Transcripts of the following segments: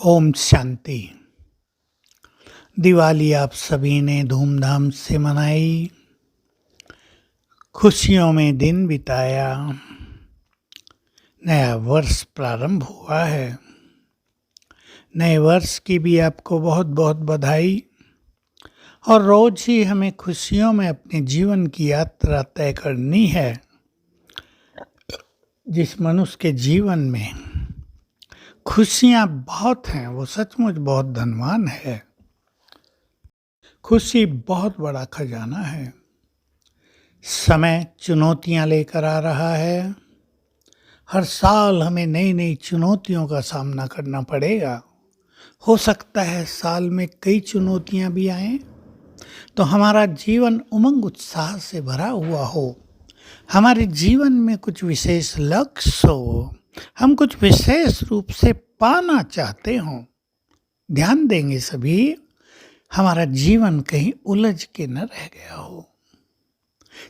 ओम शांति। दिवाली आप सभी ने धूमधाम से मनाई, खुशियों में दिन बिताया, नया वर्ष प्रारंभ हुआ है। नए वर्ष की भी आपको बहुत बहुत बधाई। और रोज ही हमें खुशियों में अपने जीवन की यात्रा तय करनी है। जिस मनुष्य के जीवन में खुशियाँ बहुत हैं वो सचमुच बहुत धनवान है। खुशी बहुत बड़ा खजाना है। समय चुनौतियां लेकर आ रहा है। हर साल हमें नई नई चुनौतियों का सामना करना पड़ेगा। हो सकता है साल में कई चुनौतियां भी आएं, तो हमारा जीवन उमंग उत्साह से भरा हुआ हो। हमारे जीवन में कुछ विशेष लक्ष्य हो, हम कुछ विशेष रूप से पाना चाहते हों। ध्यान देंगे सभी, हमारा जीवन कहीं उलझ के न रह गया हो।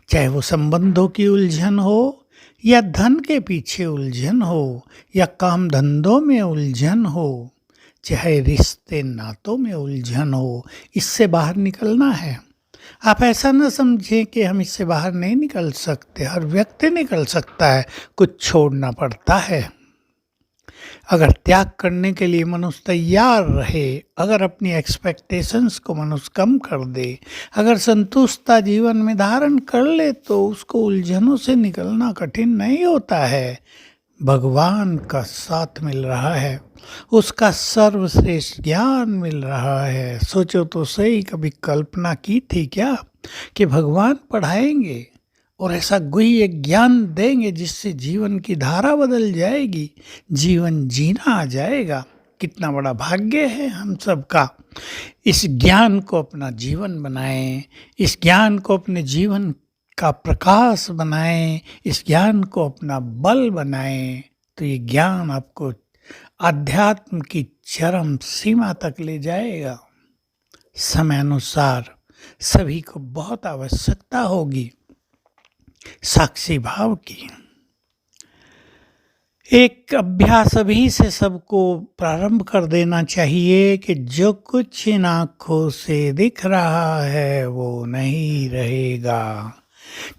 चाहे वो संबंधों की उलझन हो, या धन के पीछे उलझन हो, या काम धंधों में उलझन हो, चाहे रिश्ते नातों में उलझन हो, इससे बाहर निकलना है। आप ऐसा न समझें कि हम इससे बाहर नहीं निकल सकते। हर व्यक्ति निकल सकता है, कुछ छोड़ना पड़ता है। अगर त्याग करने के लिए मनुष्य तैयार रहे, अगर अपनी एक्सपेक्टेशंस को मनुष्य कम कर दे, अगर संतुष्टता जीवन में धारण कर ले, तो उसको उलझनों से निकलना कठिन नहीं होता है। भगवान का साथ मिल रहा है, उसका सर्वश्रेष्ठ ज्ञान मिल रहा है। सोचो तो सही, कभी कल्पना की थी क्या कि भगवान पढ़ाएंगे और ऐसा गुह्य ज्ञान देंगे जिससे जीवन की धारा बदल जाएगी, जीवन जीना आ जाएगा। कितना बड़ा भाग्य है हम सबका। इस ज्ञान को अपना जीवन बनाएं, इस ज्ञान को अपने जीवन का प्रकाश बनाएं, इस ज्ञान को अपना बल बनाएं, तो ये ज्ञान आपको आध्यात्म की चरम सीमा तक ले जाएगा। समय अनुसार सभी को बहुत आवश्यकता होगी साक्षी भाव की। एक अभ्यास अभी से सबको प्रारंभ कर देना चाहिए कि जो कुछ इन आँखों से दिख रहा है वो नहीं रहेगा।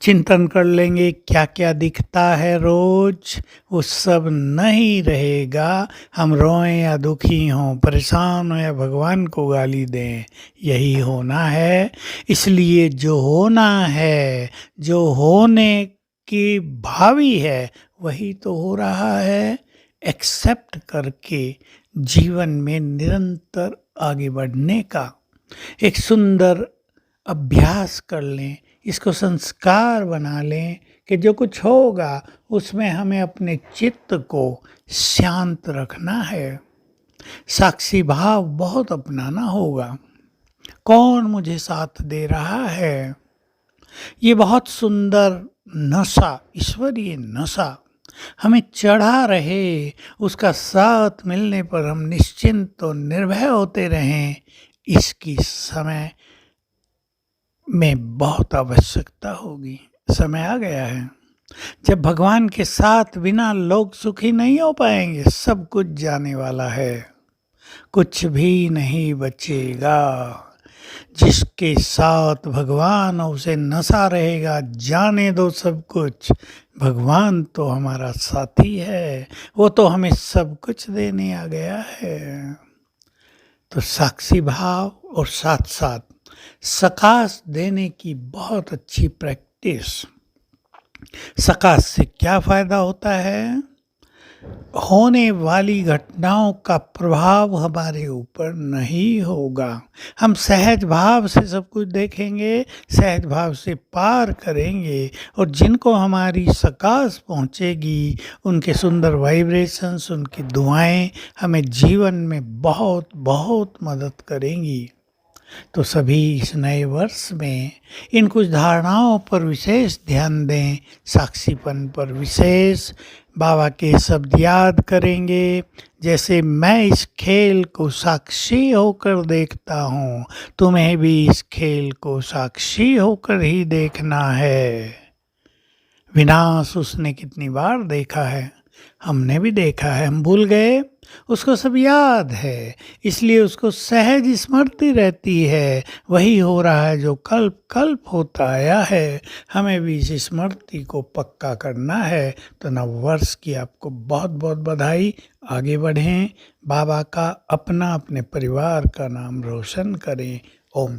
चिंतन कर लेंगे क्या क्या दिखता है रोज, वो सब नहीं रहेगा। हम रोएं या दुखी हों, परेशान हो या भगवान को गाली दें, यही होना है। इसलिए जो होना है, जो होने की भावी है, वही तो हो रहा है। एक्सेप्ट करके जीवन में निरंतर आगे बढ़ने का एक सुंदर अभ्यास कर लें, इसको संस्कार बना लें कि जो कुछ होगा उसमें हमें अपने चित्त को शांत रखना है। साक्षी भाव बहुत अपनाना होगा। कौन मुझे साथ दे रहा है, ये बहुत सुंदर नशा, ईश्वरीय नशा हमें चढ़ा रहे, उसका साथ मिलने पर हम निश्चिंत और निर्भय होते रहें, इसकी समय में बहुत आवश्यकता होगी। समय आ गया है जब भगवान के साथ बिना लोग सुखी नहीं हो पाएंगे। सब कुछ जाने वाला है, कुछ भी नहीं बचेगा। जिसके साथ भगवान उसे नशा रहेगा, जाने दो सब कुछ। भगवान तो हमारा साथी है, वो तो हमें सब कुछ देने आ गया है। तो साक्षी भाव और साथ साथ सकाश देने की बहुत अच्छी प्रैक्टिस। सकाश से क्या फायदा होता है? होने वाली घटनाओं का प्रभाव हमारे ऊपर नहीं होगा। हम सहज भाव से सब कुछ देखेंगे, सहज भाव से पार करेंगे, और जिनको हमारी सकाश पहुंचेगी, उनके सुंदर वाइब्रेशंस, उनकी दुआएं हमें जीवन में बहुत बहुत मदद करेंगी। तो सभी इस नए वर्ष में इन कुछ धारणाओं पर विशेष ध्यान दें। साक्षीपन पर विशेष बाबा के शब्द याद करेंगे, जैसे मैं इस खेल को साक्षी होकर देखता हूँ, तुम्हें भी इस खेल को साक्षी होकर ही देखना है। विनाश उसने कितनी बार देखा है, हमने भी देखा है, हम भूल गए, उसको सब याद है, इसलिए उसको सहज स्मृति रहती है। वही हो रहा है जो कल्प कल्प होता आया है। हमें भी इस स्मृति को पक्का करना है। तो नव वर्ष की आपको बहुत बहुत बधाई। आगे बढ़ें, बाबा का अपना अपने परिवार का नाम रोशन करें। ओम